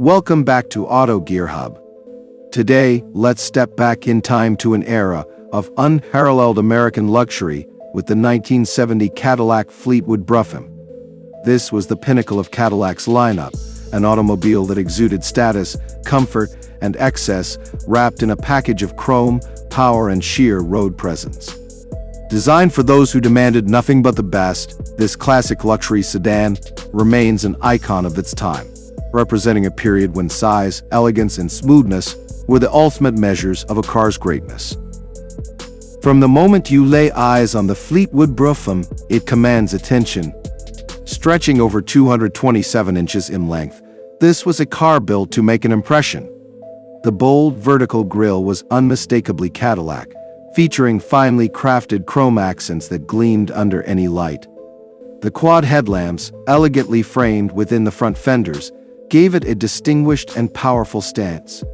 Welcome back to Auto Gear Hub. Today, let's step back in time to an era of unparalleled American luxury with the 1970 Cadillac Fleetwood Brougham. This was the pinnacle of Cadillac's lineup, an automobile that exuded status, comfort, and excess, wrapped in a package of chrome, power, and sheer road presence. Designed for those who demanded nothing but the best, this classic luxury sedan remains an icon of its time, representing a period when size, elegance, and smoothness were the ultimate measures of a car's greatness. From the moment you lay eyes on the Fleetwood Brougham, it commands attention. Stretching over 227 inches in length, this was a car built to make an impression. The bold vertical grille was unmistakably Cadillac, featuring finely crafted chrome accents that gleamed under any light. The quad headlamps, elegantly framed within the front fenders, gave it a distinguished and powerful stance.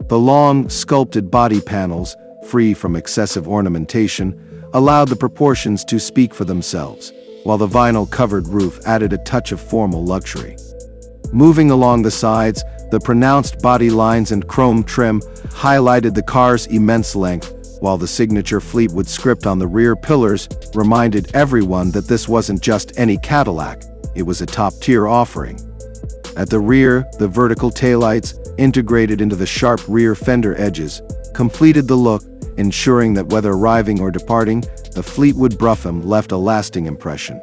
The long, sculpted body panels, free from excessive ornamentation, allowed the proportions to speak for themselves, while the vinyl-covered roof added a touch of formal luxury. Moving along the sides, the pronounced body lines and chrome trim highlighted the car's immense length, while the signature Fleetwood script on the rear pillars reminded everyone that this wasn't just any Cadillac, it was a top-tier offering. At the rear, the vertical taillights, integrated into the sharp rear fender edges, completed the look, ensuring that whether arriving or departing, the Fleetwood Brougham left a lasting impression.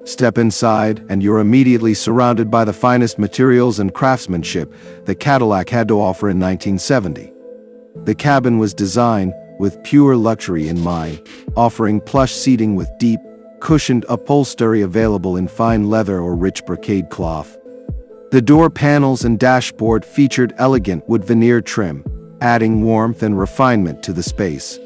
Step inside, and you're immediately surrounded by the finest materials and craftsmanship that Cadillac had to offer in 1970. The cabin was designed with pure luxury in mind, offering plush seating with deep, cushioned upholstery available in fine leather or rich brocade cloth. The door panels and dashboard featured elegant wood veneer trim, adding warmth and refinement to the space.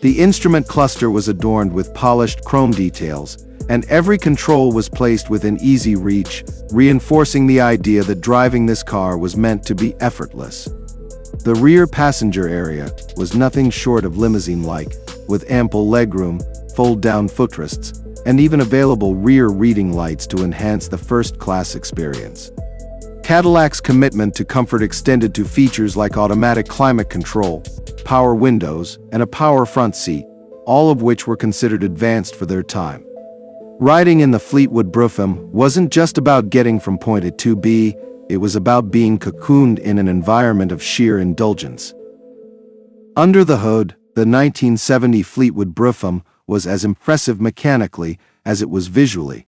The instrument cluster was adorned with polished chrome details, and every control was placed within easy reach, reinforcing the idea that driving this car was meant to be effortless. The rear passenger area was nothing short of limousine-like, with ample legroom, fold-down footrests, and even available rear reading lights to enhance the first-class experience. Cadillac's commitment to comfort extended to features like automatic climate control, power windows, and a power front seat, all of which were considered advanced for their time. Riding in the Fleetwood Brougham wasn't just about getting from point A to B, it was about being cocooned in an environment of sheer indulgence. Under the hood, the 1970 Fleetwood Brougham was as impressive mechanically as it was visually.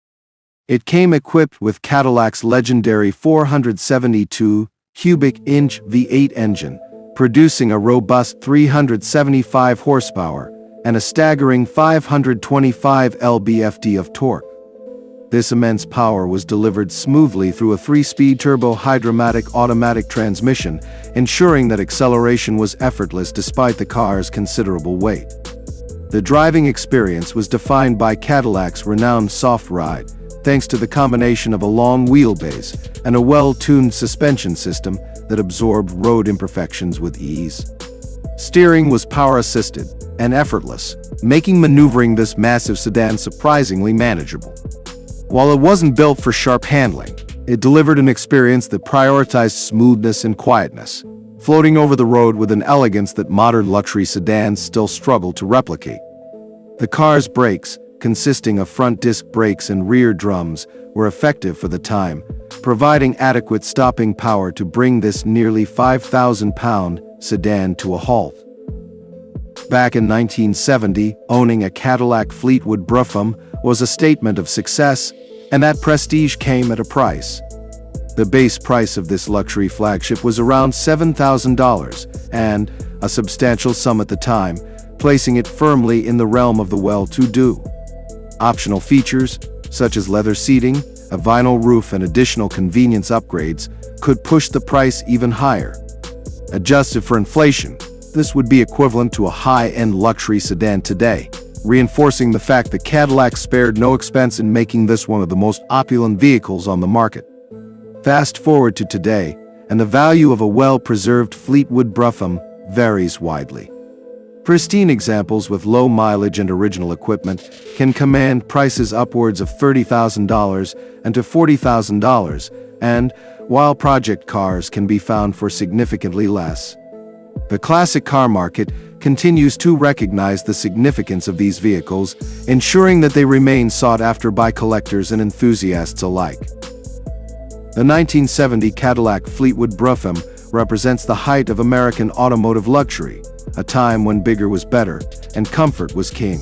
It came equipped with Cadillac's legendary 472 cubic inch V8 engine, producing a robust 375 horsepower and a staggering 525 lb-ft of torque. This immense power was delivered smoothly through a 3-speed turbo-hydromatic automatic transmission, ensuring that acceleration was effortless despite the car's considerable weight. The driving experience was defined by Cadillac's renowned soft ride, thanks to the combination of a long wheelbase and a well-tuned suspension system that absorbed road imperfections with ease. Steering was power-assisted and effortless, making maneuvering this massive sedan surprisingly manageable. While it wasn't built for sharp handling, it delivered an experience that prioritized smoothness and quietness, floating over the road with an elegance that modern luxury sedans still struggle to replicate. The car's brakes, consisting of front disc brakes and rear drums, were effective for the time, providing adequate stopping power to bring this nearly 5,000-pound sedan to a halt. Back in 1970, owning a Cadillac Fleetwood Brougham was a statement of success, and that prestige came at a price. The base price of this luxury flagship was around $7,000, and a substantial sum at the time, placing it firmly in the realm of the well-to-do. Optional features, such as leather seating, a vinyl roof, and additional convenience upgrades, could push the price even higher. Adjusted for inflation, this would be equivalent to a high-end luxury sedan today, reinforcing the fact that Cadillac spared no expense in making this one of the most opulent vehicles on the market. Fast forward to today, and the value of a well-preserved Fleetwood Brougham varies widely. Pristine examples with low mileage and original equipment can command prices upwards of $30,000 and to $40,000, and, while project cars can be found for significantly less. The classic car market continues to recognize the significance of these vehicles, ensuring that they remain sought after by collectors and enthusiasts alike. The 1970 Cadillac Fleetwood Brougham represents the height of American automotive luxury, a time when bigger was better and comfort was king.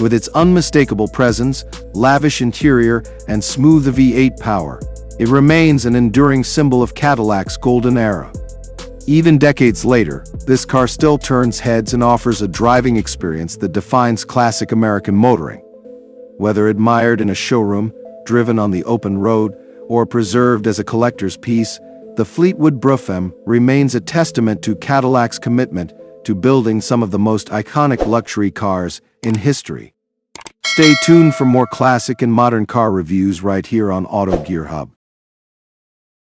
With its unmistakable presence, lavish interior, and smooth V8 power, it remains an enduring symbol of Cadillac's golden era. Even decades later, this car still turns heads and offers a driving experience that defines classic American motoring. Whether admired in a showroom, driven on the open road, or preserved as a collector's piece, the Fleetwood Brougham remains a testament to Cadillac's commitment to building some of the most iconic luxury cars in history. Stay tuned for more classic and modern car reviews right here on Auto Gear Hub.